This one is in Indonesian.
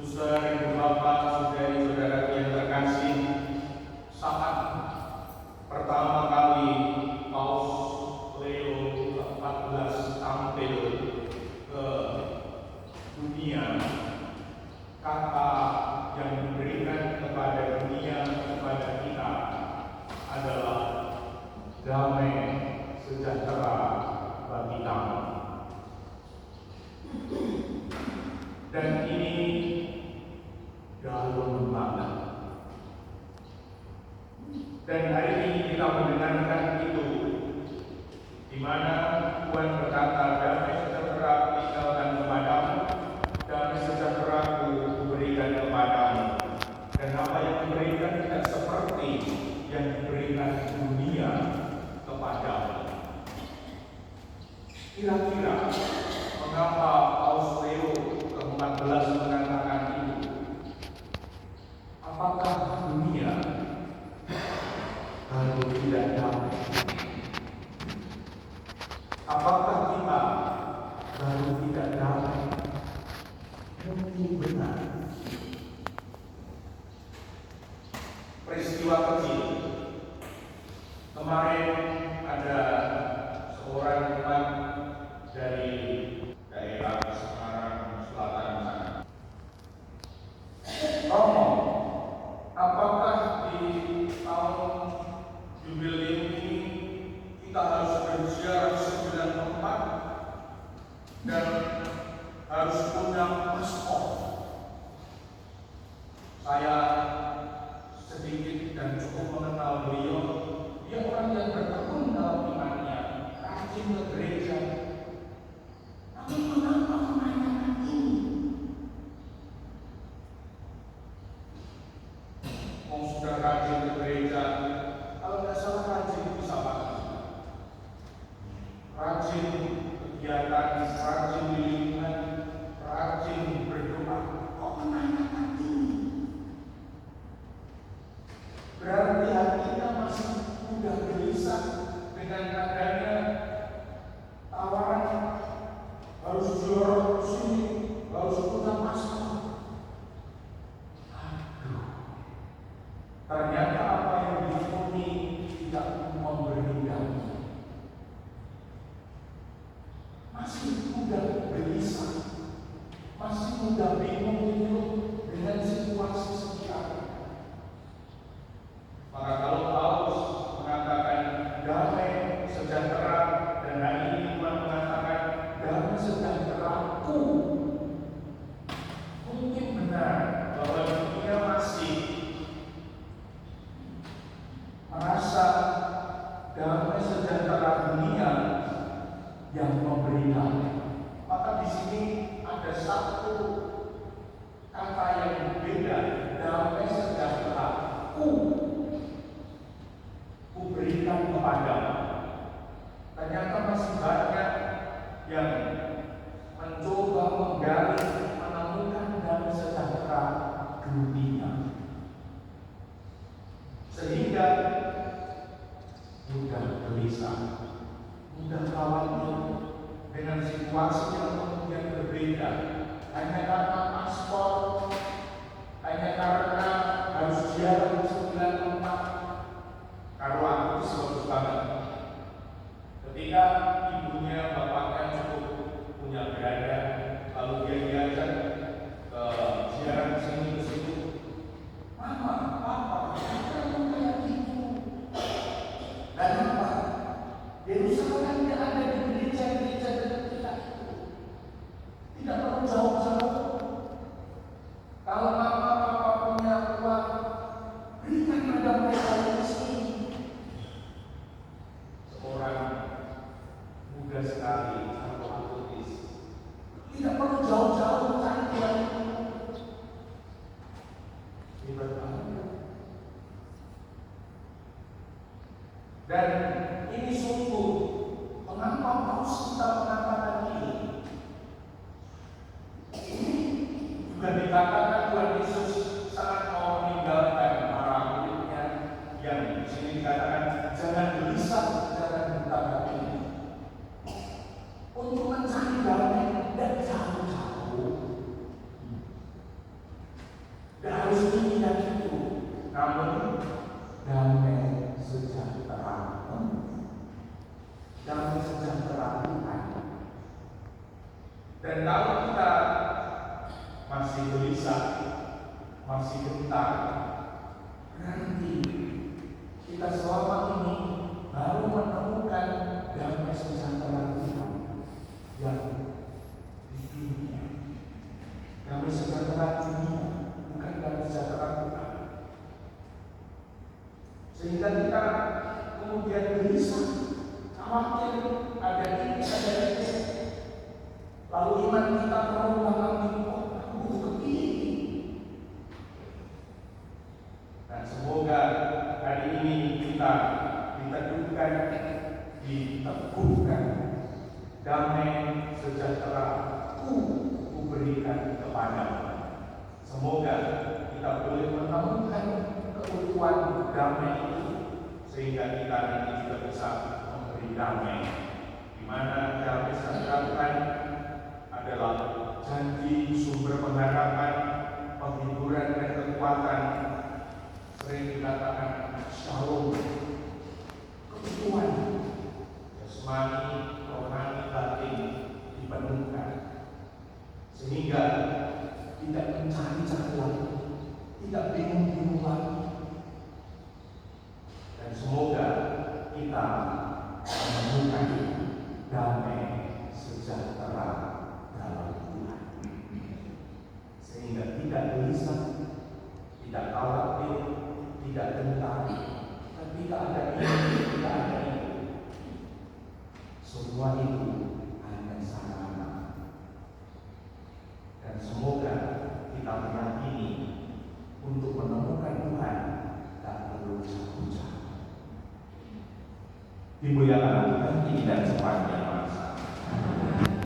Suster, Ibu Bapak, saudari-saudara yang terkasih, saat pertama kali Paus Leo ke-14 tampil ke dunia, kata yang diberikan kepada dunia, kepada kita adalah damai sejahtera bagi kamu. Dan ini dalam banget. Dan hari ini kita mendengarkan itu, di mana Tuhan berkata, damai sejahtera tinggalkan kepadamu, damai sejahtera kuberikan kepadamu. Dan apa yang diberikan tidak seperti yang diberikan dunia kepadamu. Kira-kira mengapa Paus Leo ke-14 mengatakan itu? Apakah dunia lalu tidak damai? Apakah kita lalu tidak damai? Mungkin benar. Peristiwa kecil. Kemarin ada seorang teman dari daerah Semarang Selatan sana. Romo, apakah di tahun jubileum ini kita harus berziarah 9 tempat dan harus punya paspor? Saya sedikit dan cukup mengenal beliau. Dia orang yang bertekun dalam imannya, rajin ke gereja. Tapi mengapa menanyakan ini? Mau sudah rajin ke gereja, kalau tidak salah rajin bisa pagi, rajin kegiatan, rajin di lingkungan, rajin berdoa. Kok menanyakan ini? Berarti hatinya masih mudah gelisah dengan adanya tawaran harus jual sini, harus punya masalah. Aduh, ternyata apa yang ditemui tidak memberi damai. Masih mudah gelisah, masih mudah bingung hidup dengan situasi sekitar. Maka kalau Paulus mengatakan damai sejahtera, dan hari ini Tuhan mengatakan damai sejahteraku, mungkin benar bahwa dunia masih merasa damai sejahtera dunia yang memberi damai. Maka di sini ada satu kata yang berbeda, damai sejahteraku kuberikan kepadamu. Ternyata masih banyak yang mencoba menggali, menemukan damai sejahtera dunia, sehingga mudah gelisah, mudah khawatir dengan situasi yang kemudian berbeda, hanya karena paspor, hanya karena harus ziarah 9 tempat. Kalau aku selalu banget, ketika ibunya, bapaknya cukup punya berada, lalu dia diajak ke ziarah ke sini ke situ, mama, papa, kamu kayak gitu. Dan apa? Yerusalem yang ada di gereja-gereja dekat kita itu tidak perlu jauh-jauh. Kalau mama, papa punya uang, berikan pada mereka yang miskin. Seorang muda sekali atau aktivis tidak perlu jauh-jauh mencari Tuhan itu. Dan kalau kita masih gelisah, masih gentar, berarti kita selama ini baru menemukan damai sejahtera Tuhan yang di dunia. Damai sejahtera dunia, bukan damai sejahtera Tuhan. Sehingga kita kemudian gelisah, khawatir, ada ini, ada itu. Lalu iman kita terulang-ulang, aku butuh ini. Dan semoga hari ini kita diteguhkan, diteguhkan damai sejahtera ku berikan kepadamu. Semoga kita boleh menemukan keutuhan damai itu, sehingga kita nanti juga bisa memberi damai, di mana damai sejahtera Tuhan adalah janji, sumber pengharapan, penghiburan dan kekuatan. Sering dikatakan shalom, keutuhan jasmani, rohani, batin dipenuhkan, sehingga tidak mencari-cari lagi, tidak bingung-bingung lagi. Dan semoga kita menemukan damai sejahtera dalam Tuhan, sehingga tidak gelisah, tidak khawatir, tidak gentar, dan tidak ada ini, tidak ada itu. Semua itu hanya sarana. Dan semoga kita meyakini untuk menemukan Tuhan tak perlu jauh-jauh. Dimuliakan Tuhan ini dan sepanjang masa.